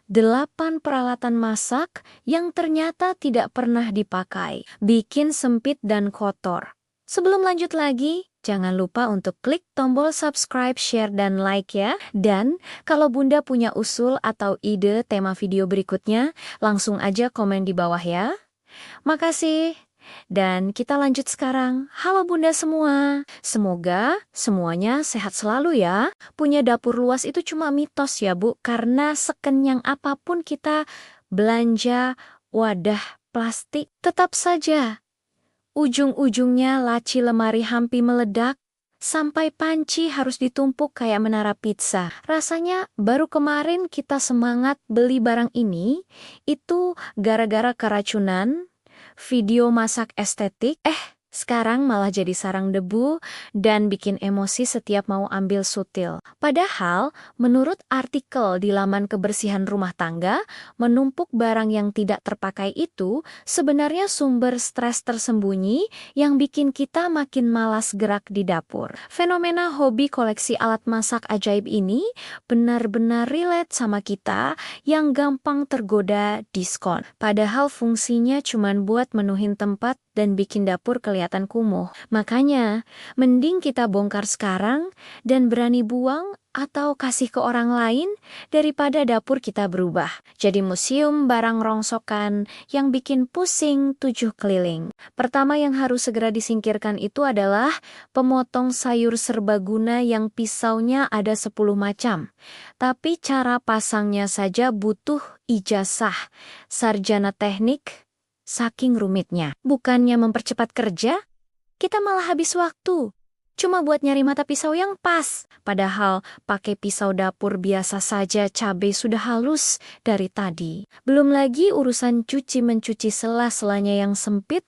8 peralatan masak yang ternyata tidak pernah dipakai, bikin sempit dan kotor. Sebelum lanjut lagi, jangan lupa untuk klik tombol subscribe, share, dan like ya. Dan kalau Bunda punya usul atau ide tema video berikutnya, langsung aja komen di bawah ya. Makasih. Dan kita lanjut sekarang. Halo Bunda semua. Semoga semuanya sehat selalu ya. Punya dapur luas itu cuma mitos ya Bu, karena sekenyang apapun kita belanja wadah plastik, tetap saja ujung-ujungnya laci lemari hampir meledak, sampai panci harus ditumpuk kayak menara pizza. Rasanya baru kemarin kita semangat beli barang ini, itu gara-gara keracunan, video masak estetik, sekarang malah jadi sarang debu dan bikin emosi setiap mau ambil sutil. Padahal, menurut artikel di laman kebersihan rumah tangga, menumpuk barang yang tidak terpakai itu sebenarnya sumber stres tersembunyi yang bikin kita makin malas gerak di dapur. Fenomena hobi koleksi alat masak ajaib ini benar-benar relate sama kita yang gampang tergoda diskon. Padahal fungsinya cuma buat menuhin tempat dan bikin dapur kelihatan kumuh. Makanya, mending kita bongkar sekarang dan berani buang atau kasih ke orang lain daripada dapur kita berubah jadi museum barang rongsokan yang bikin pusing 7 keliling. Pertama yang harus segera disingkirkan itu adalah pemotong sayur serbaguna yang pisaunya ada 10 macam. Tapi cara pasangnya saja butuh ijazah sarjana teknik. Saking rumitnya, bukannya mempercepat kerja, kita malah habis waktu. Cuma buat nyari mata pisau yang pas. Padahal pakai pisau dapur biasa saja cabai sudah halus dari tadi. Belum lagi urusan cuci-mencuci sela-selanya yang sempit.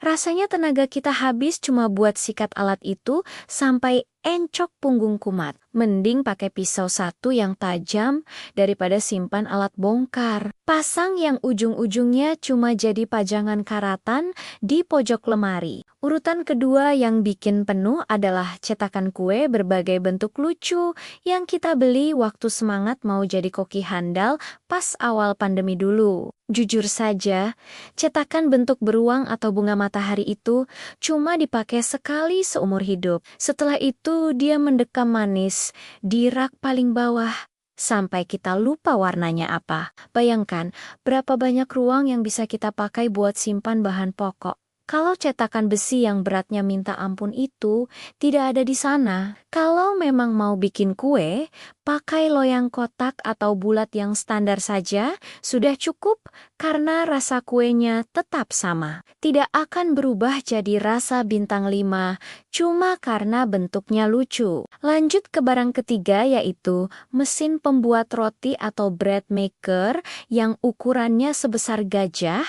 Rasanya tenaga kita habis cuma buat sikat alat itu sampai encok punggung kumat. Mending pakai pisau satu yang tajam daripada simpan alat bongkar. Pasang yang ujung-ujungnya cuma jadi pajangan karatan di pojok lemari. Urutan kedua yang bikin penuh adalah cetakan kue berbagai bentuk lucu yang kita beli waktu semangat mau jadi koki handal pas awal pandemi dulu. Jujur saja, cetakan bentuk beruang atau bunga matahari itu cuma dipakai sekali seumur hidup. Setelah itu dia mendekam manis di rak paling bawah sampai kita lupa warnanya apa. Bayangkan berapa banyak ruang yang bisa kita pakai buat simpan bahan pokok. Kalau cetakan besi yang beratnya minta ampun itu tidak ada di sana. Kalau memang mau bikin kue, pakai loyang kotak atau bulat yang standar saja sudah cukup karena rasa kuenya tetap sama. Tidak akan berubah jadi rasa bintang 5 cuma karena bentuknya lucu. Lanjut ke barang ketiga yaitu mesin pembuat roti atau bread maker yang ukurannya sebesar gajah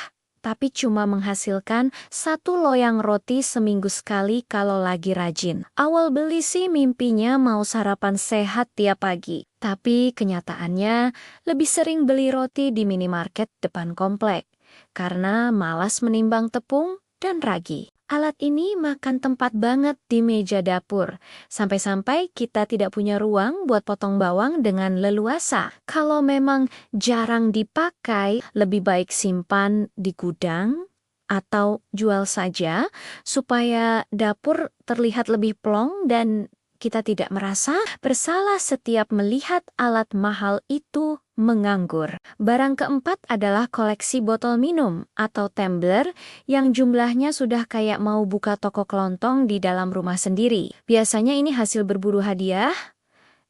tapi cuma menghasilkan 1 loyang roti seminggu sekali kalau lagi rajin. Awal beli sih mimpinya mau sarapan sehat tiap pagi. Tapi kenyataannya lebih sering beli roti di minimarket depan komplek. Karena malas menimbang tepung dan ragi. Alat ini makan tempat banget di meja dapur. Sampai-sampai kita tidak punya ruang buat potong bawang dengan leluasa. Kalau memang jarang dipakai, lebih baik simpan di gudang atau jual saja supaya dapur terlihat lebih plong dan kita tidak merasa bersalah setiap melihat alat mahal itu menganggur. Barang keempat adalah koleksi botol minum atau tumbler yang jumlahnya sudah kayak mau buka toko kelontong di dalam rumah sendiri. Biasanya ini hasil berburu hadiah,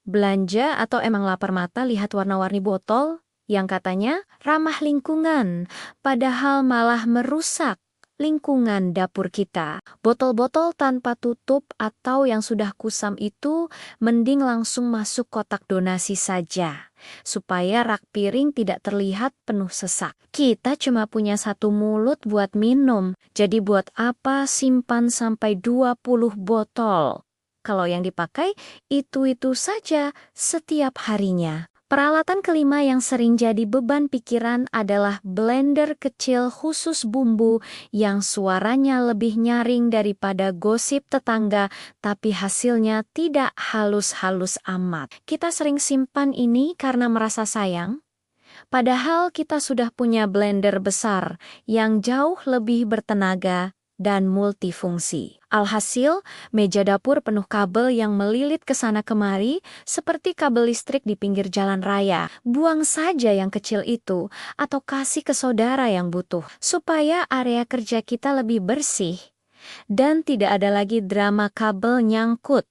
belanja atau emang lapar mata lihat warna-warni botol yang katanya ramah lingkungan, padahal malah merusak lingkungan dapur kita. Botol-botol tanpa tutup atau yang sudah kusam itu mending langsung masuk kotak donasi saja, supaya rak piring tidak terlihat penuh sesak. Kita cuma punya 1 mulut buat minum, jadi buat apa simpan sampai 20 botol? Kalau yang dipakai itu-itu saja setiap harinya. Peralatan kelima yang sering jadi beban pikiran adalah blender kecil khusus bumbu yang suaranya lebih nyaring daripada gosip tetangga, tapi hasilnya tidak halus-halus amat. Kita sering simpan ini karena merasa sayang, Padahal kita sudah punya blender besar yang jauh lebih bertenaga dan multifungsi. Alhasil, meja dapur penuh kabel yang melilit ke sana kemari seperti kabel listrik di pinggir jalan raya. Buang saja yang kecil itu atau kasih ke saudara yang butuh supaya area kerja kita lebih bersih dan tidak ada lagi drama kabel nyangkut.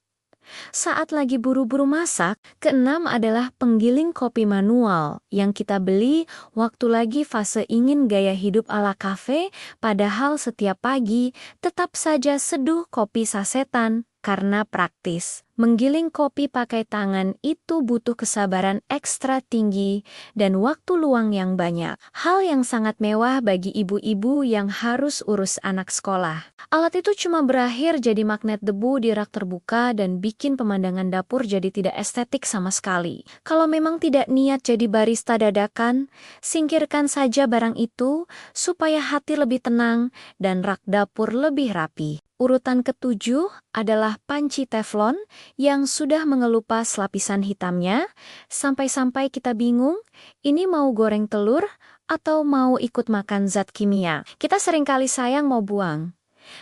Saat lagi buru-buru masak, keenam adalah penggiling kopi manual yang kita beli waktu lagi fase ingin gaya hidup ala kafe, padahal setiap pagi tetap saja seduh kopi sasetan karena praktis. Menggiling kopi pakai tangan itu butuh kesabaran ekstra tinggi dan waktu luang yang banyak. Hal yang sangat mewah bagi ibu-ibu yang harus urus anak sekolah. Alat itu cuma berakhir jadi magnet debu di rak terbuka dan bikin pemandangan dapur jadi tidak estetik sama sekali. Kalau memang tidak niat jadi barista dadakan, singkirkan saja barang itu supaya hati lebih tenang dan rak dapur lebih rapi. Urutan ketujuh adalah panci teflon yang sudah mengelupas lapisan hitamnya, sampai-sampai kita bingung, ini mau goreng telur atau mau ikut makan zat kimia. Kita seringkali sayang mau buang.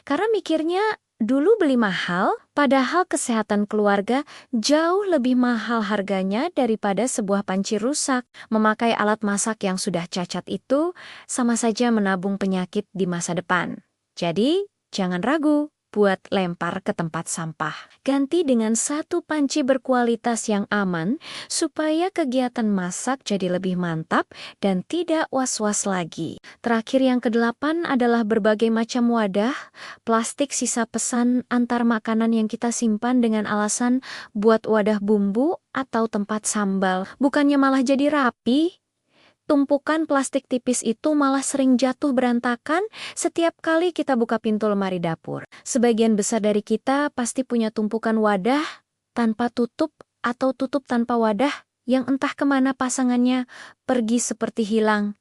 Karena mikirnya dulu beli mahal, padahal kesehatan keluarga jauh lebih mahal harganya daripada sebuah panci rusak. Memakai alat masak yang sudah cacat itu sama saja menabung penyakit di masa depan. Jadi, jangan ragu buat lempar ke tempat sampah. Ganti dengan satu panci berkualitas yang aman supaya kegiatan masak jadi lebih mantap dan tidak was-was lagi. Terakhir yang kedelapan adalah berbagai macam wadah, plastik sisa pesan antar makanan yang kita simpan dengan alasan buat wadah bumbu atau tempat sambal. Bukannya malah jadi rapi. Tumpukan plastik tipis itu malah sering jatuh berantakan setiap kali kita buka pintu lemari dapur. Sebagian besar dari kita pasti punya tumpukan wadah tanpa tutup atau tutup tanpa wadah yang entah kemana pasangannya pergi seperti hilang.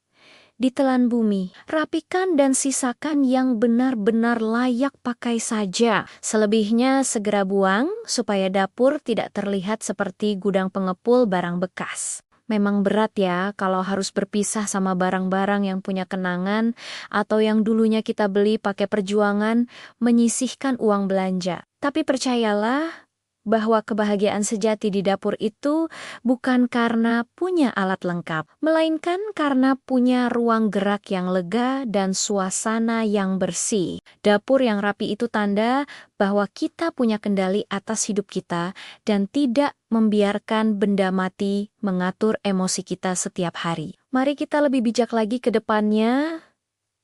Ditelan bumi, rapikan dan sisakan yang benar-benar layak pakai saja. Selebihnya segera buang supaya dapur tidak terlihat seperti gudang pengepul barang bekas. Memang berat ya kalau harus berpisah sama barang-barang yang punya kenangan atau yang dulunya kita beli pakai perjuangan menyisihkan uang belanja. Tapi percayalah bahwa kebahagiaan sejati di dapur itu bukan karena punya alat lengkap, melainkan karena punya ruang gerak yang lega dan suasana yang bersih. Dapur yang rapi itu tanda bahwa kita punya kendali atas hidup kita dan tidak membiarkan benda mati mengatur emosi kita setiap hari. Mari kita lebih bijak lagi ke depannya.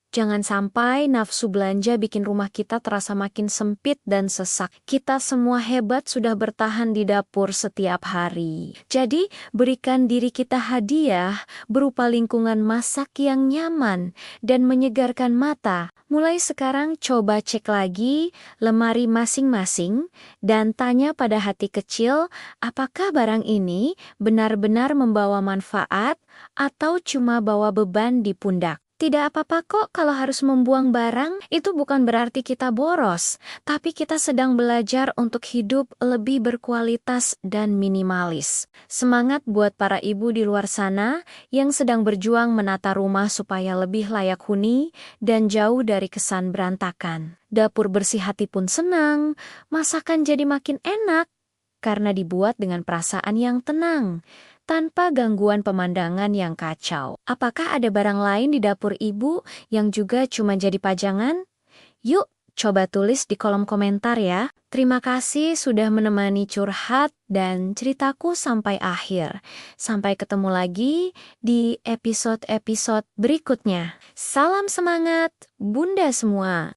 Jangan sampai nafsu belanja bikin rumah kita terasa makin sempit dan sesak. Kita semua hebat sudah bertahan di dapur setiap hari. Jadi, berikan diri kita hadiah berupa lingkungan masak yang nyaman dan menyegarkan mata. Mulai sekarang coba cek lagi lemari masing-masing dan tanya pada hati kecil apakah barang ini benar-benar membawa manfaat atau cuma bawa beban di pundak. Tidak apa-apa kok kalau harus membuang barang, itu bukan berarti kita boros, tapi kita sedang belajar untuk hidup lebih berkualitas dan minimalis. Semangat buat para ibu di luar sana yang sedang berjuang menata rumah supaya lebih layak huni dan jauh dari kesan berantakan. Dapur bersih hati pun senang, masakan jadi makin enak karena dibuat dengan perasaan yang tenang, tanpa gangguan pemandangan yang kacau. Apakah ada barang lain di dapur ibu yang juga cuma jadi pajangan? Yuk, coba tulis di kolom komentar ya. Terima kasih sudah menemani curhat dan ceritaku sampai akhir. Sampai ketemu lagi di episode-episode berikutnya. Salam semangat, Bunda semua!